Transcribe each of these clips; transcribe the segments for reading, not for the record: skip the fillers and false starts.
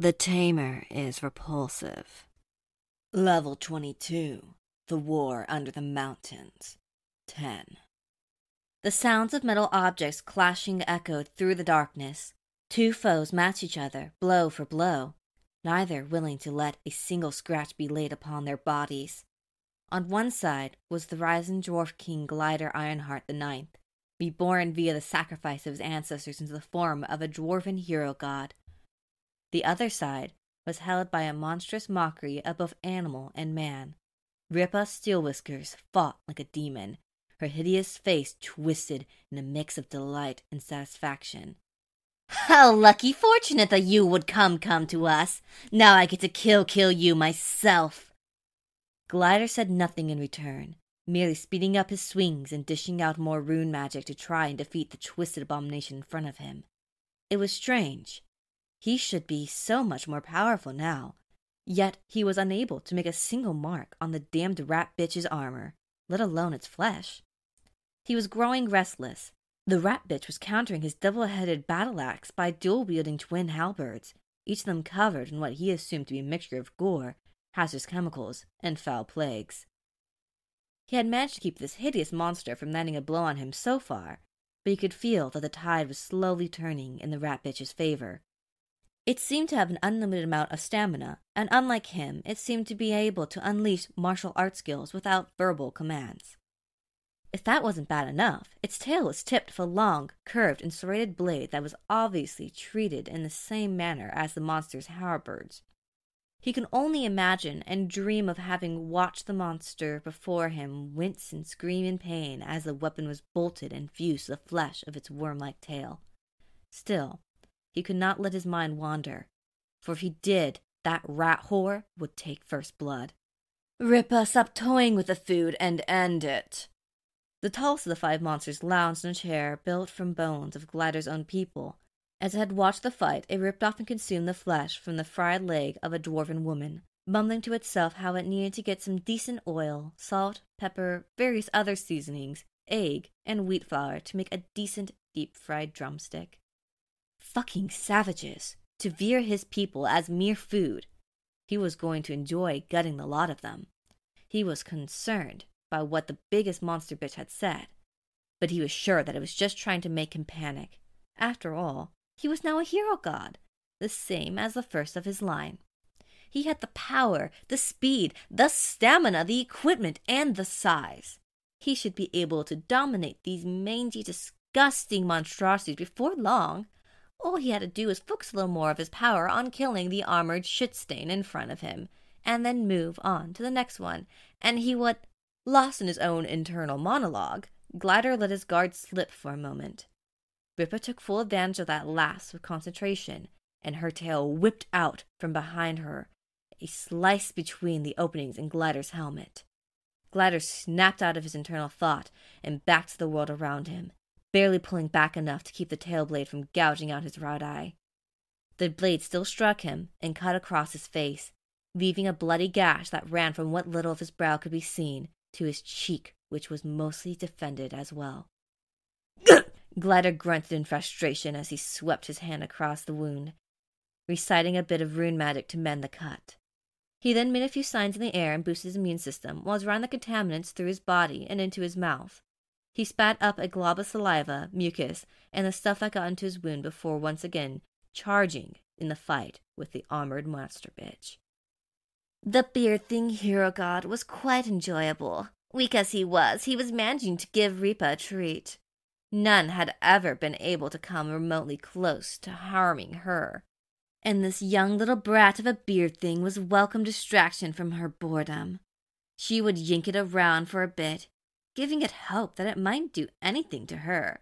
The Tamer is repulsive. Level 22. The War Under the Mountains. 10. The sounds of metal objects clashing echoed through the darkness. Two foes matched each other, blow for blow, neither willing to let a single scratch be laid upon their bodies. On one side was the rising dwarf king Glider Ironheart the Ninth, reborn via the sacrifice of his ancestors into the form of a dwarven hero god. The other side was held by a monstrous mockery of both animal and man. Ripa Steelwhiskers fought like a demon, her hideous face twisted in a mix of delight and satisfaction. How lucky fortunate that you would come to us. Now I get to kill you myself. Glider said nothing in return, merely speeding up his swings and dishing out more rune magic to try and defeat the twisted abomination in front of him. It was strange. He should be so much more powerful now, yet he was unable to make a single mark on the damned rat bitch's armor, let alone its flesh. He was growing restless. The rat bitch was countering his double-headed battle axe by dual-wielding twin halberds, each of them covered in what he assumed to be a mixture of gore, hazardous chemicals, and foul plagues. He had managed to keep this hideous monster from landing a blow on him so far, but he could feel that the tide was slowly turning in the rat bitch's favor. It seemed to have an unlimited amount of stamina, and unlike him, it seemed to be able to unleash martial art skills without verbal commands. If that wasn't bad enough, its tail was tipped with a long, curved, and serrated blade that was obviously treated in the same manner as the monster's halberds. He could only imagine and dream of having watched the monster before him wince and scream in pain as the weapon was bolted and fused to the flesh of its worm-like tail. Still, he could not let his mind wander, for if he did, that rat whore would take first blood. Ripa, stop toying with the food and end it. The tallest of the five monsters lounged in a chair built from bones of Glider's own people. As it had watched the fight, it ripped off and consumed the flesh from the fried leg of a dwarven woman, mumbling to itself how it needed to get some decent oil, salt, pepper, various other seasonings, egg, and wheat flour to make a decent deep-fried drumstick. Fucking savages! To veer his people as mere food. He was going to enjoy gutting the lot of them. He was concerned by what the biggest monster bitch had said, but he was sure that it was just trying to make him panic. After all, he was now a hero god, the same as the first of his line. He had the power, the speed, the stamina, the equipment, and the size. He should be able to dominate these mangy, disgusting monstrosities before long. All he had to do was focus a little more of his power on killing the armored shit stain in front of him, and then move on to the next one, and he would... Lost in his own internal monologue, Glider let his guard slip for a moment. Ripa took full advantage of that lapse with concentration, and her tail whipped out from behind her, a slice between the openings in Glider's helmet. Glider snapped out of his internal thought and back to the world around him, barely pulling back enough to keep the tail blade from gouging out his right eye. The blade still struck him and cut across his face, leaving a bloody gash that ran from what little of his brow could be seen to his cheek, which was mostly defended as well. Glider grunted in frustration as he swept his hand across the wound, reciting a bit of rune magic to mend the cut. He then made a few signs in the air and boosted his immune system while drawing the contaminants through his body and into his mouth. He spat up a glob of saliva, mucus, and the stuff that got into his wound before once again charging in the fight with the armored monster bitch. The beard thing hero god was quite enjoyable. Weak as he was managing to give Ripa a treat. None had ever been able to come remotely close to harming her, and this young little brat of a beard thing was welcome distraction from her boredom. She would yank it around for a bit, giving it hope that it might do anything to her.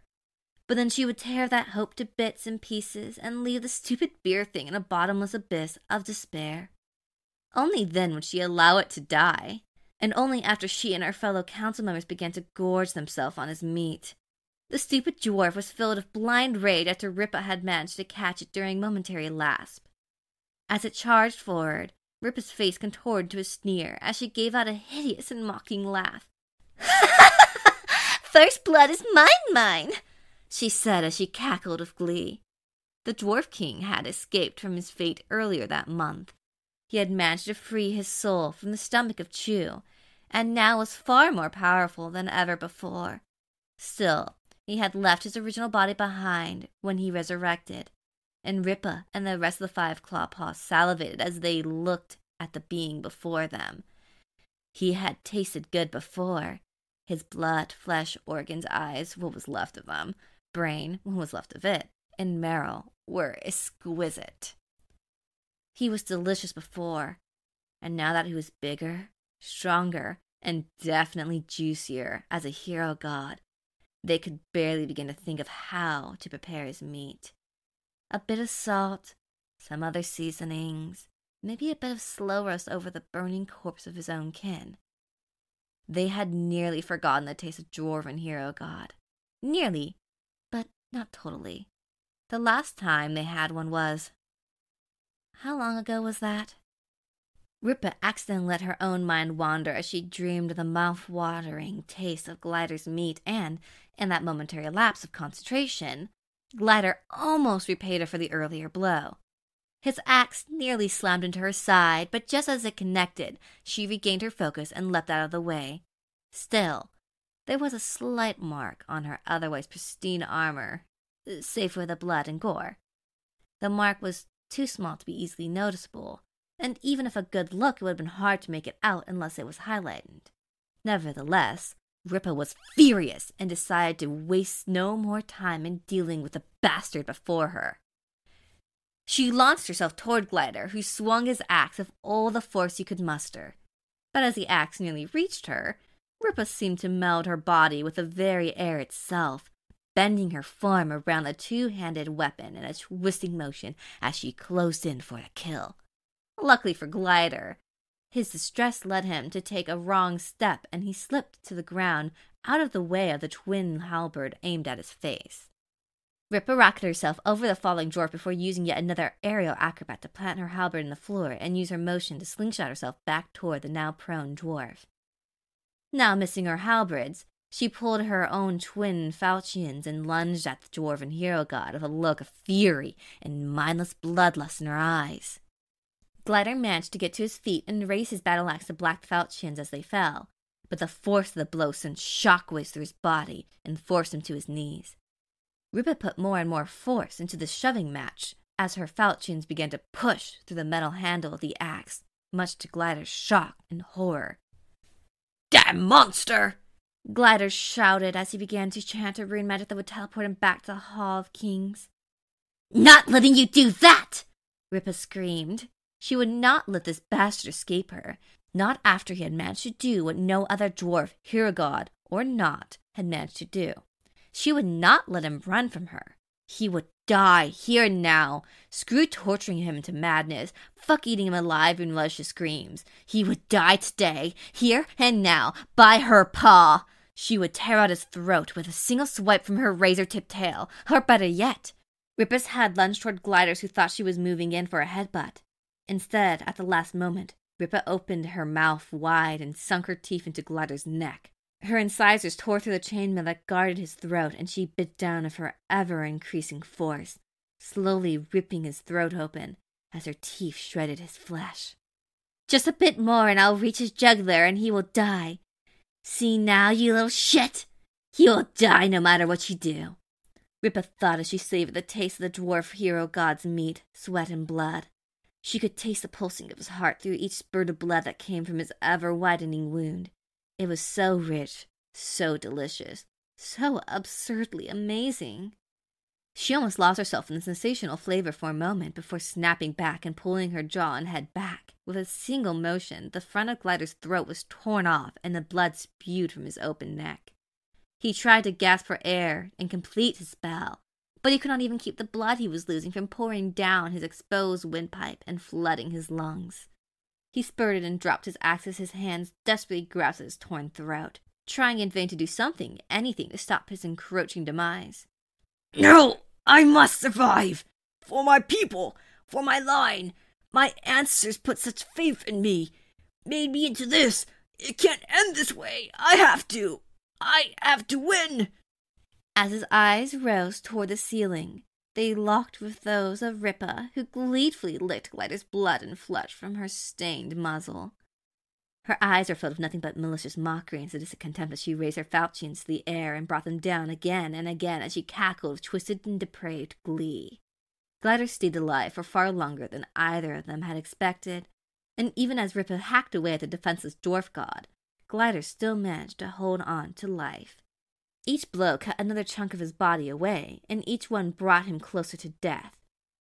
But then she would tear that hope to bits and pieces and leave the stupid beard thing in a bottomless abyss of despair. Only then would she allow it to die, and only after she and her fellow council members began to gorge themselves on his meat. The stupid dwarf was filled with blind rage after Ripa had managed to catch it during momentary lapse. As it charged forward, Ripa's face contorted to a sneer as she gave out a hideous and mocking laugh. "First blood is mine, she said as she cackled with glee. The Dwarf King had escaped from his fate earlier that month. He had managed to free his soul from the stomach of Chu, and now was far more powerful than ever before. Still, he had left his original body behind when he resurrected, and Ripa and the rest of the 5 Clawpaws salivated as they looked at the being before them. He had tasted good before. His blood, flesh, organs, eyes, what was left of them, brain, what was left of it, and marrow were exquisite. He was delicious before, and now that he was bigger, stronger, and definitely juicier as a hero god, they could barely begin to think of how to prepare his meat. A bit of salt, some other seasonings, maybe a bit of slow roast over the burning corpse of his own kin. They had nearly forgotten the taste of dwarven hero god. Nearly, but not totally. The last time they had one was... How long ago was that? Ripa accidentally let her own mind wander as she dreamed of the mouth-watering taste of Glider's meat, and, in that momentary lapse of concentration, Glider almost repaid her for the earlier blow. His axe nearly slammed into her side, but just as it connected, she regained her focus and leapt out of the way. Still, there was a slight mark on her otherwise pristine armor, save for the blood and gore. The mark was too small to be easily noticeable, and even if a good look, it would have been hard to make it out unless it was highlighted. Nevertheless, Ripa was furious and decided to waste no more time in dealing with the bastard before her. She launched herself toward Glider, who swung his axe with all the force he could muster. But as the axe nearly reached her, Ripa seemed to meld her body with the very air itself, bending her form around the two-handed weapon in a twisting motion as she closed in for a kill. Luckily for Glider, his distress led him to take a wrong step, and he slipped to the ground out of the way of the twin halberd aimed at his face. Ripa rocketed herself over the falling dwarf before using yet another aerial acrobat to plant her halberd in the floor and use her motion to slingshot herself back toward the now prone dwarf. Now missing her halberds, she pulled her own twin falchions and lunged at the dwarven hero god with a look of fury and mindless bloodlust in her eyes. Glider managed to get to his feet and raise his battle axe to black falchions as they fell, but the force of the blow sent shockwaves through his body and forced him to his knees. Ripa put more and more force into the shoving match as her falchions began to push through the metal handle of the axe, much to Glider's shock and horror. "Damn monster!" Glider shouted as he began to chant a rune magic that would teleport him back to the Hall of Kings. "Not letting you do that!" Ripa screamed. She would not let this bastard escape her, not after he had managed to do what no other dwarf, hero god or not, had managed to do. She would not let him run from her. He would die here and now. Screw torturing him into madness. Fuck eating him alive in malicious screams. He would die today, here and now, by her paw. She would tear out his throat with a single swipe from her razor-tipped tail. Or better yet, Ripa's head lunged toward Gliders, who thought she was moving in for a headbutt. Instead, at the last moment, Ripa opened her mouth wide and sunk her teeth into Glider's neck. Her incisors tore through the chainmail that guarded his throat, and she bit down with her ever-increasing force, slowly ripping his throat open as her teeth shredded his flesh. "Just a bit more and I'll reach his jugular and he will die. See now, you little shit! He will die no matter what you do." Ripa thought as she savored the taste of the dwarf hero god's meat, sweat, and blood. She could taste the pulsing of his heart through each spurt of blood that came from his ever-widening wound. It was so rich, so delicious, so absurdly amazing. She almost lost herself in the sensational flavor for a moment before snapping back and pulling her jaw and head back. With a single motion, the front of Glider's throat was torn off and the blood spewed from his open neck. He tried to gasp for air and complete his spell, but he could not even keep the blood he was losing from pouring down his exposed windpipe and flooding his lungs. He spurted and dropped his axe as his hands desperately grasped at his torn throat, trying in vain to do something, anything, to stop his encroaching demise. "No! I must survive! For my people! For my line! My ancestors put such faith in me! Made me into this! It can't end this way! I have to win!" As his eyes rose toward the ceiling, They locked with those of Ripa, who gleefully licked Glider's blood and flesh from her stained muzzle. Her eyes were filled with nothing but malicious mockery and sadistic contempt as she raised her falchions to the air and brought them down again and again as she cackled with twisted and depraved glee. Glider stayed alive for far longer than either of them had expected, and even as Ripa hacked away at the defenseless dwarf god, Glider still managed to hold on to life. Each blow cut another chunk of his body away, and each one brought him closer to death,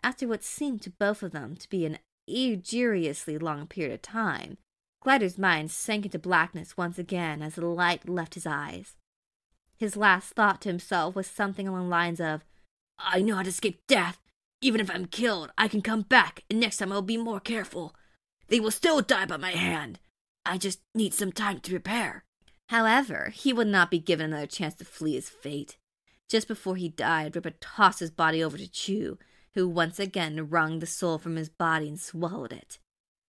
after what seemed to both of them to be an egregiously long period of time. Glider's mind sank into blackness once again as the light left his eyes. His last thought to himself was something along the lines of, I know how to escape death. Even if I'm killed, I can come back, and next time I'll be more careful. They will still die by my hand. I just need some time to prepare. However, he would not be given another chance to flee his fate. Just before he died, Ripa tossed his body over to Chu, who once again wrung the soul from his body and swallowed it.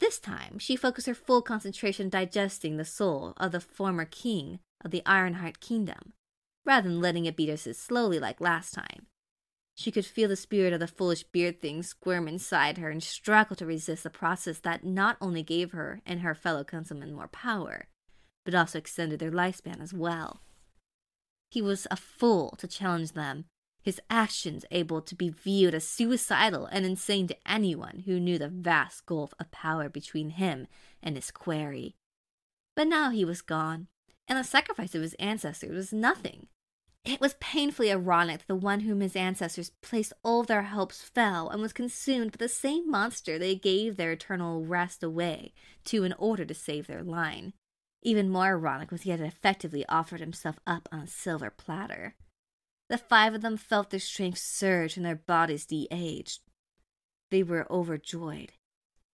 This time, she focused her full concentration digesting the soul of the former king of the Ironheart Kingdom, rather than letting it beat her so slowly like last time. She could feel the spirit of the foolish beard thing squirm inside her and struggle to resist the process that not only gave her and her fellow councilmen more power, but also extended their lifespan as well. He was a fool to challenge them, his actions able to be viewed as suicidal and insane to anyone who knew the vast gulf of power between him and his quarry. But now he was gone, and the sacrifice of his ancestors was nothing. It was painfully ironic that the one whom his ancestors placed all their hopes fell and was consumed by the same monster they gave their eternal rest away to in order to save their line. Even more ironic was he had effectively offered himself up on a silver platter. The five of them felt their strength surge and their bodies de-aged. They were overjoyed.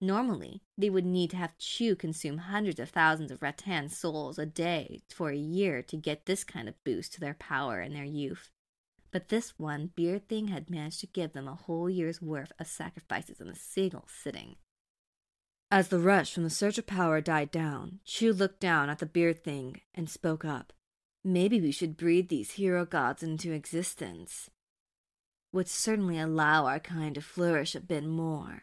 Normally, they would need to have Chu consume hundreds of thousands of rattan souls a day for a year to get this kind of boost to their power and their youth. But this one beard thing had managed to give them a whole year's worth of sacrifices in a single sitting. As the rush from the surge of power died down, Chu looked down at the beard thing and spoke up. Maybe we should breed these hero gods into existence. Would certainly allow our kind to flourish a bit more.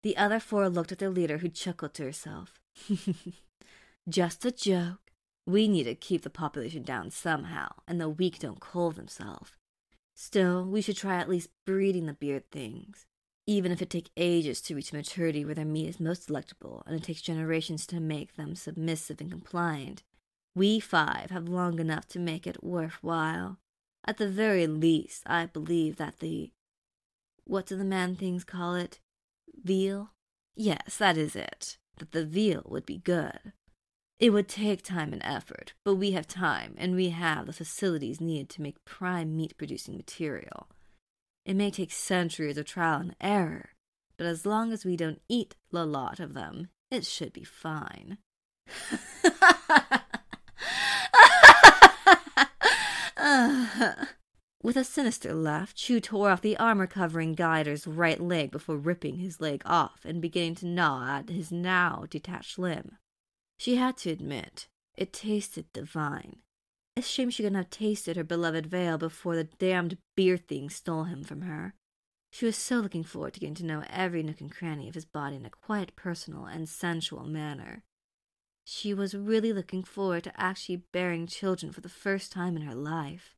The other four looked at their leader, who chuckled to herself. Just a joke. We need to keep the population down somehow, and the weak don't cull themselves. Still, we should try at least breeding the beard things. Even if it takes ages to reach maturity where their meat is most delectable, and it takes generations to make them submissive and compliant, we five have long enough to make it worthwhile. At the very least, I believe that what do the man-things call it? Veal? Yes, that is it. That the veal would be good. It would take time and effort, but we have time, and we have the facilities needed to make prime meat-producing material. It may take centuries of trial and error, but as long as we don't eat a lot of them, it should be fine. With a sinister laugh, Chu tore off the armor covering Glider's right leg before ripping his leg off and beginning to gnaw at his now detached limb. She had to admit, it tasted divine. A shame she couldn't have tasted her beloved veil before the damned beard thing stole him from her. She was so looking forward to getting to know every nook and cranny of his body in a quiet, personal, and sensual manner. She was really looking forward to actually bearing children for the first time in her life.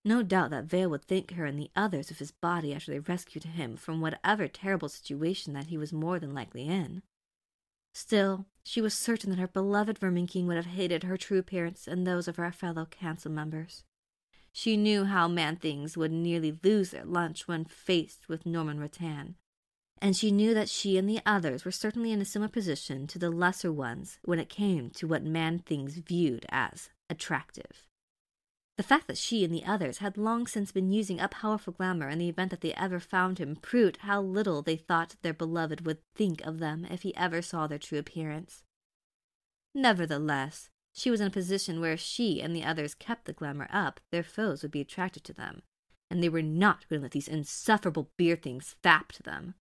No doubt that veil would thank her and the others of his body after they rescued him from whatever terrible situation that he was more than likely in. Still, she was certain that her beloved Vermin King would have hated her true appearance and those of her fellow council members. She knew how man-things would nearly lose their lunch when faced with Norman Rattan, and she knew that she and the others were certainly in a similar position to the lesser ones when it came to what man-things viewed as attractive. The fact that she and the others had long since been using up powerful glamour in the event that they ever found him proved how little they thought their beloved would think of them if he ever saw their true appearance. Nevertheless, she was in a position where if she and the others kept the glamour up, their foes would be attracted to them, and they were not going to let these insufferable beard things fap to them.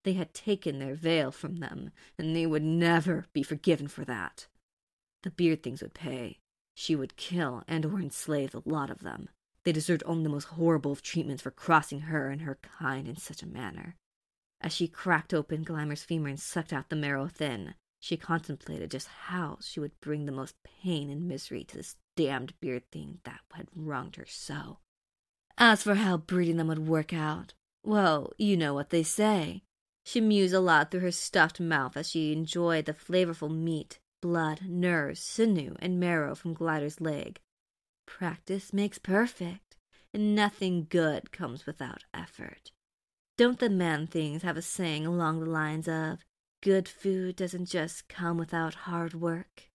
They had taken their veil from them, and they would never be forgiven for that. The beard things would pay. She would kill and or enslave a lot of them. They deserved only the most horrible of treatments for crossing her and her kind in such a manner. As she cracked open Glimmer's femur and sucked out the marrow thin, she contemplated just how she would bring the most pain and misery to this damned beard thing that had wronged her so. As for how breeding them would work out, well, you know what they say. She mused aloud through her stuffed mouth as she enjoyed the flavorful meat, blood, nerves, sinew, and marrow from Glider's leg. Practice makes perfect, and nothing good comes without effort. Don't the Man-Things have a saying along the lines of, good food doesn't just come without hard work?